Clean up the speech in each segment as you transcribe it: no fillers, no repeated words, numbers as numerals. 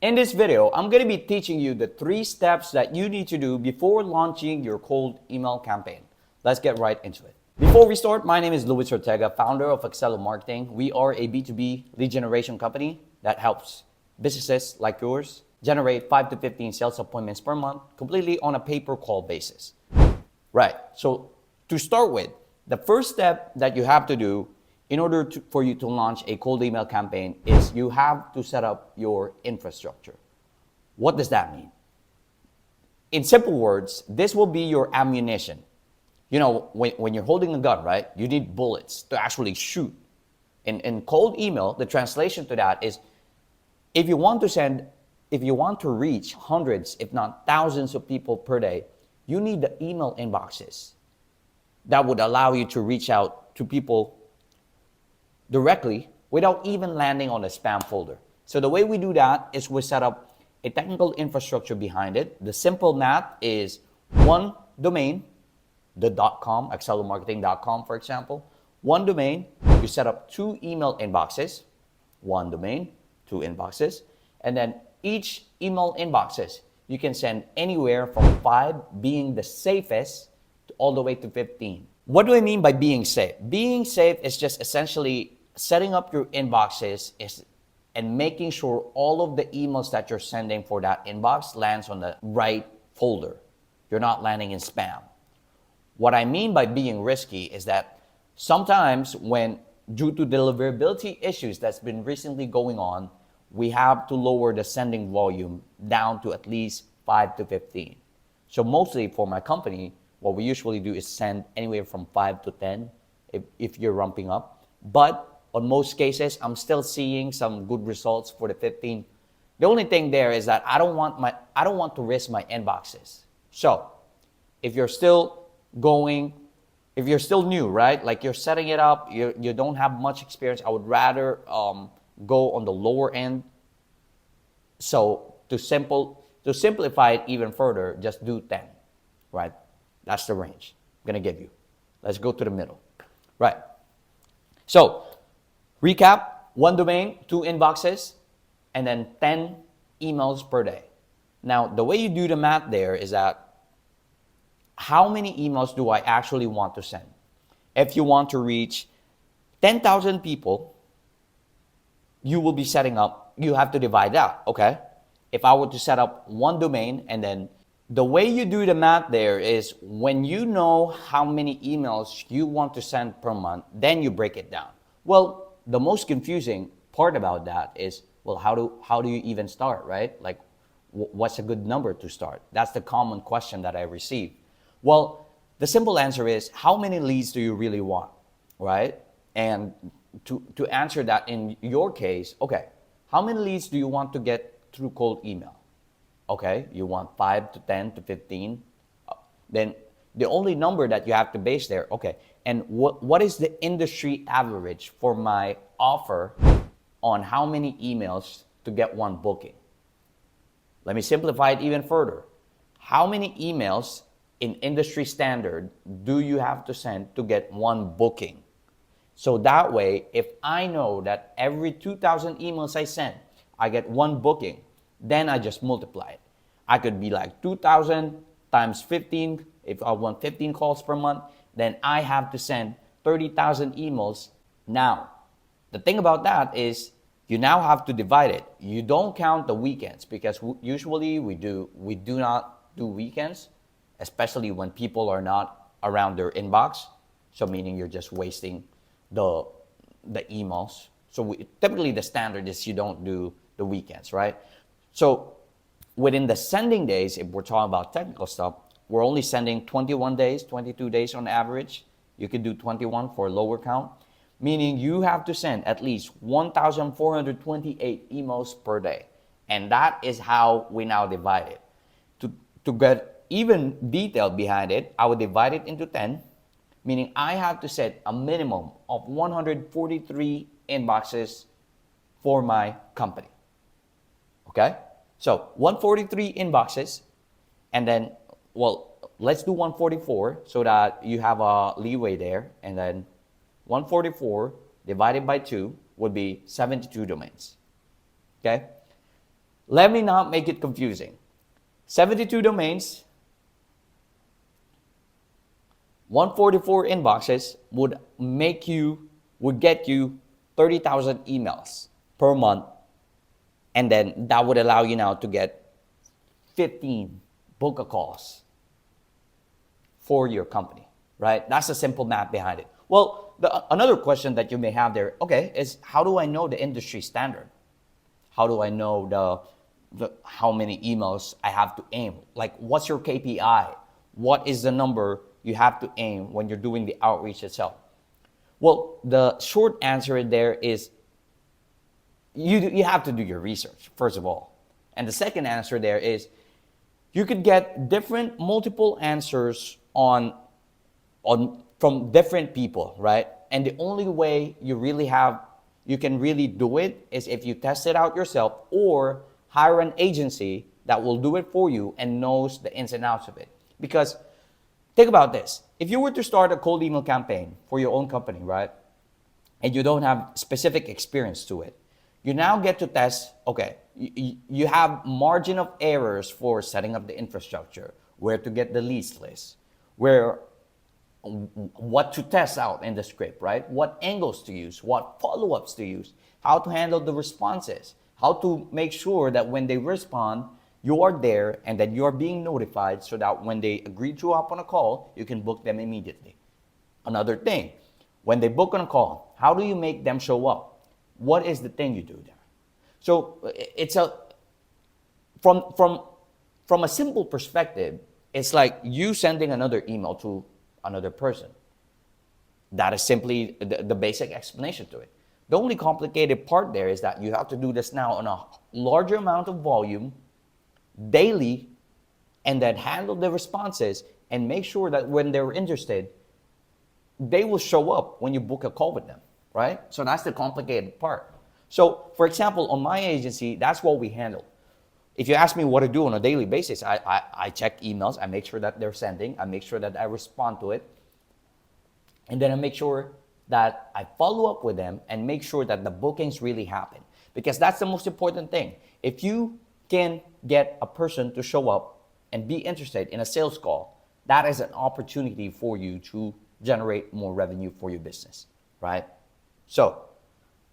In this video, I'm going to be teaching you the 3 steps that you need to do before launching your cold email campaign. Let's get right into it. Before we start, my name is Luis Ortega, founder of Excello Marketing. We are a B2B lead generation company that helps businesses like yours generate 5 to 15 sales appointments per month completely on a pay-per-call basis. Right, so to start with, the first step that you have to do in order for you to launch a cold email campaign is you have to set up your infrastructure. What does that mean? In simple words, this will be your ammunition. You know, when you're holding a gun, right, you need bullets to actually shoot. In cold email, the translation to that is if you want to reach hundreds, if not thousands of people per day, you need the email inboxes that would allow you to reach out to people directly without even landing on a spam folder. So the way we do that is we set up a technical infrastructure behind it. The simple math is one domain, the .com, excellomarketing.com, for example. One domain, you set up 2 email inboxes, one domain, 2 inboxes, and then each email inboxes, you can send anywhere from 5 being the safest all the way to 15. What do I mean by being safe? Being safe is just essentially setting up your inboxes and making sure all of the emails that you're sending for that inbox lands on the right folder. You're not landing in spam. What I mean by being risky is that sometimes when, due to deliverability issues that's been recently going on, we have to lower the sending volume down to at least 5 to 15. So mostly for my company, what we usually do is send anywhere from 5 to 10 if you're ramping up. But on most cases, I'm still seeing some good results for the 15. The only thing there is that I don't want to risk my inboxes. So if you're still new, right? Like you're setting it up, you don't have much experience, I would rather go on the lower end. So to simplify it even further, just do 10, right? That's the range I'm gonna give you. Let's go to the middle, right? So recap, 1 domain, 2 inboxes, and then 10 emails per day. Now, the way you do the math there is that how many emails do I actually want to send? If you want to reach 10,000 people, you will be setting up, you have to divide that, okay? If I were to set up 1 domain, and then the way you do the math there is when you know how many emails you want to send per month, then you break it down. Well, the most confusing part about that is, well, how do you even start, right? Like, what's a good number to start? That's the common question that I receive. Well, the simple answer is, how many leads do you really want, right? And to answer that in your case, okay, how many leads do you want to get through cold email? Okay, you want 5 to 10 to 15. Then the only number that you have to base there, okay, and what is the industry average for my offer on how many emails to get 1 booking? Let me simplify it even further. How many emails in industry standard do you have to send to get 1 booking? So that way, if I know that every 2,000 emails I send, I get 1 booking, then I just multiply it. I could be like 2,000 times 15. If I want 15 calls per month, then I have to send 30,000 emails. Now, the thing about that is you now have to divide it. You don't count the weekends because usually we do not do weekends, especially when people are not around their inbox. So meaning you're just wasting the emails. So typically the standard is you don't do the weekends, right? So within the sending days, if we're talking about technical stuff, we're only sending 21 days, 22 days on average. You could do 21 for a lower count, meaning you have to send at least 1,428 emails per day. And that is how we now divide it. To get even detail behind it, I would divide it into 10, meaning I have to set a minimum of 143 inboxes for my company. Okay? So 143 inboxes, and then, well, let's do 144 so that you have a leeway there, and then 144 divided by 2 would be 72 domains. Okay? Let me not make it confusing. 72 domains, 144 inboxes would get you 30,000 emails per month, and then that would allow you now to get 15 book calls for your company, right? That's the simple math behind it. Well, another question that you may have there, okay, is how do I know the industry standard? How do I know how many emails I have to aim? Like, what's your KPI? What is the number you have to aim when you're doing the outreach itself? Well, the short answer there is you have to do your research, first of all. And the second answer there is you could get multiple answers from different people, right? And the only way you can really do it is if you test it out yourself or hire an agency that will do it for you and knows the ins and outs of it. Because think about this. If you were to start a cold email campaign for your own company, right? And you don't have specific experience to it, you now get to test, okay, you have margin of errors for setting up the infrastructure, where to get the leads list, what to test out in the script, right? What angles to use, what follow-ups to use, how to handle the responses, how to make sure that when they respond, you are there and that you are being notified so that when they agree to hop on a call, you can book them immediately. Another thing, when they book on a call, how do you make them show up? What is the thing you do there? So it's from a simple perspective, it's like you sending another email to another person. That is simply the basic explanation to it. The only complicated part there is that you have to do this now on a larger amount of volume, daily, and then handle the responses and make sure that when they're interested, they will show up when you book a call with them, right? So that's the complicated part. So, for example, on my agency, that's what we handle. If you ask me what to do on a daily basis, I check emails, I make sure that they're sending, I make sure that I respond to it, and then I make sure that I follow up with them and make sure that the bookings really happen. Because that's the most important thing. If you can get a person to show up and be interested in a sales call, that is an opportunity for you to generate more revenue for your business, right? So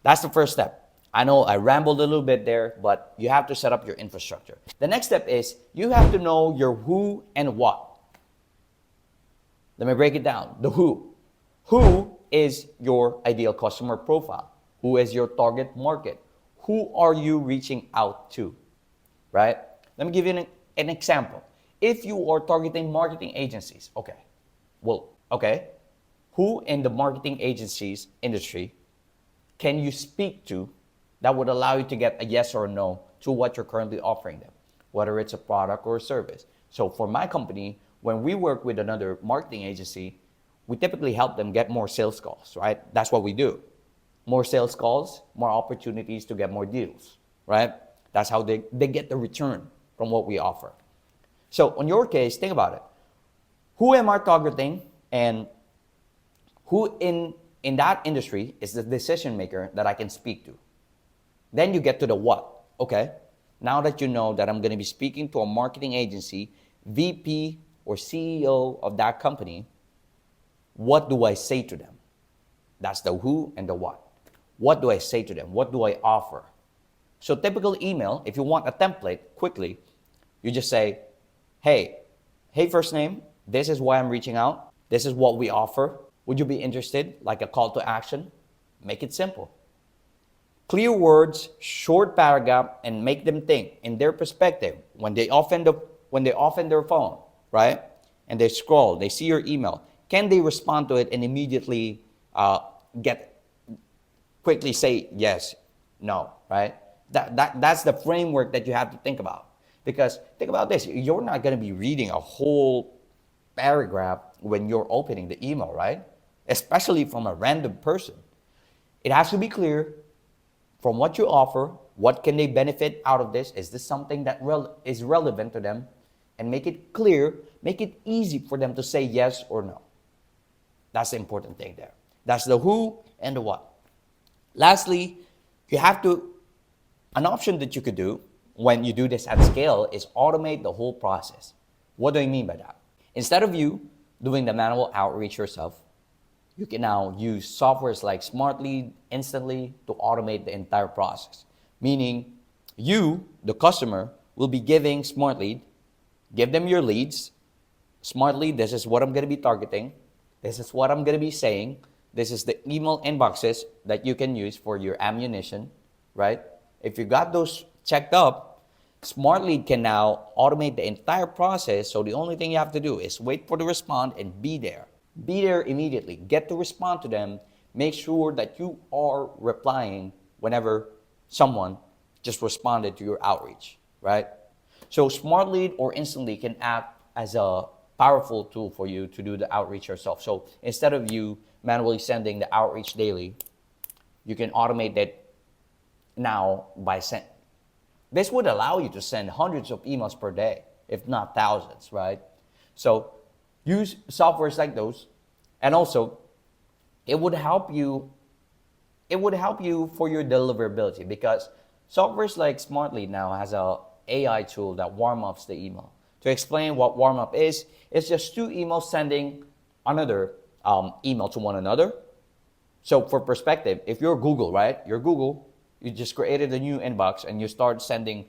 that's the first step. I know I rambled a little bit there, but you have to set up your infrastructure. The next step is you have to know your who and what. Let me break it down. The who. Who is your ideal customer profile? Who is your target market? Who are you reaching out to, right? Let me give you an example. If you are targeting marketing agencies, who in the marketing agencies industry can you speak to that would allow you to get a yes or a no to what you're currently offering them, whether it's a product or a service? So for my company, when we work with another marketing agency, we typically help them get more sales calls, right? That's what we do. More sales calls, more opportunities to get more deals, right? That's how they get the return from what we offer. So in your case, think about it. Who am I targeting, and who in that industry is the decision maker that I can speak to? Then you get to the what. Okay, now that you know that I'm going to be speaking to a marketing agency, VP or CEO of that company, what do I say to them? That's the who and the what. What do I say to them? What do I offer? So typical email, if you want a template quickly, you just say, hey, first name, this is why I'm reaching out. This is what we offer. Would you be interested? Like a call to action. Make it simple. Clear words, short paragraph, and make them think in their perspective. When they open their phone, right, and they scroll, they see your email, can they respond to it and immediately quickly say yes, no, right? That's the framework that you have to think about. Because think about this, you're not going to be reading a whole paragraph when you're opening the email, right? Especially from a random person. It has to be clear from what you offer. What can they benefit out of this? Is this something that is relevant to them? And make it clear, make it easy for them to say yes or no. That's the important thing there. That's the who and the what. Lastly, an option that you could do, when you do this at scale is automate the whole process. What do I mean by that? Instead of you doing the manual outreach yourself, you can now use softwares like SmartLead instantly to automate the entire process. Meaning, you, the customer, will be giving SmartLead, give them your leads. SmartLead, this is what I'm going to be targeting. This is what I'm going to be saying. This is the email inboxes that you can use for your ammunition, right? If you got those checked up, SmartLead can now automate the entire process. So the only thing you have to do is wait for the response and be there. Be there immediately. Get to respond to them. Make sure that you are replying whenever someone just responded to your outreach, right? So SmartLead or Instantly can act as a powerful tool for you to do the outreach yourself. So instead of you manually sending the outreach daily, you can automate that now by send. This would allow you to send hundreds of emails per day, if not thousands, right? So use softwares like those, and also it would help you for your deliverability, because softwares like SmartLead now has a AI tool that warm ups the email. To explain what warm up is, it's just two emails sending another email to one another. So for perspective, if you're Google, right? You're Google, you just created a new inbox and you start sending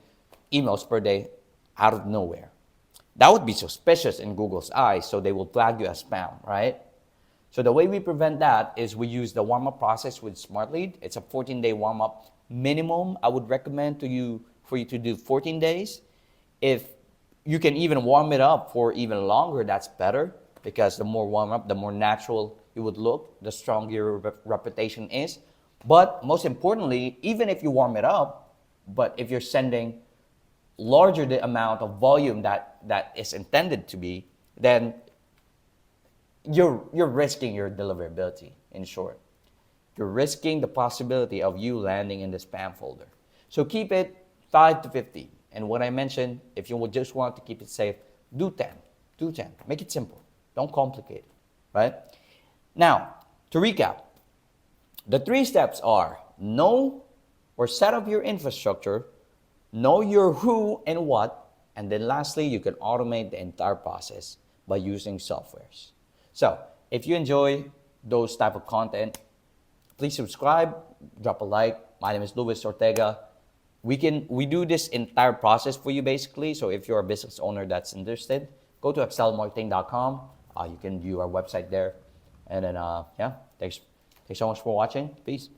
emails per day out of nowhere. That would be suspicious in Google's eyes, so they will flag you as spam, right? So the way we prevent that is we use the warm-up process with SmartLead. It's a 14-day warm-up minimum. I would recommend for you to do 14 days. If you can even warm it up for even longer, that's better, because the more warm up, the more natural you would look, the stronger your reputation is. But most importantly, even if you warm it up, but if you're sending larger the amount of volume that is intended to be, then you're risking your deliverability. In short, you're risking the possibility of you landing in the spam folder. So keep it 5 to 50. And what I mentioned, if you would just want to keep it safe, do 10. Do 10. Make it simple. Don't complicate it, right? Now, to recap, the 3 steps are: know or set up your infrastructure, know your who and what, and then lastly, you can automate the entire process by using softwares. So if you enjoy those type of content, please subscribe, drop a like. My name is Luis Ortega. We do this entire process for you basically. So if you're a business owner that's interested, go to excelmarketing.com. You can view our website there. And then, yeah, thanks so much for watching. Peace.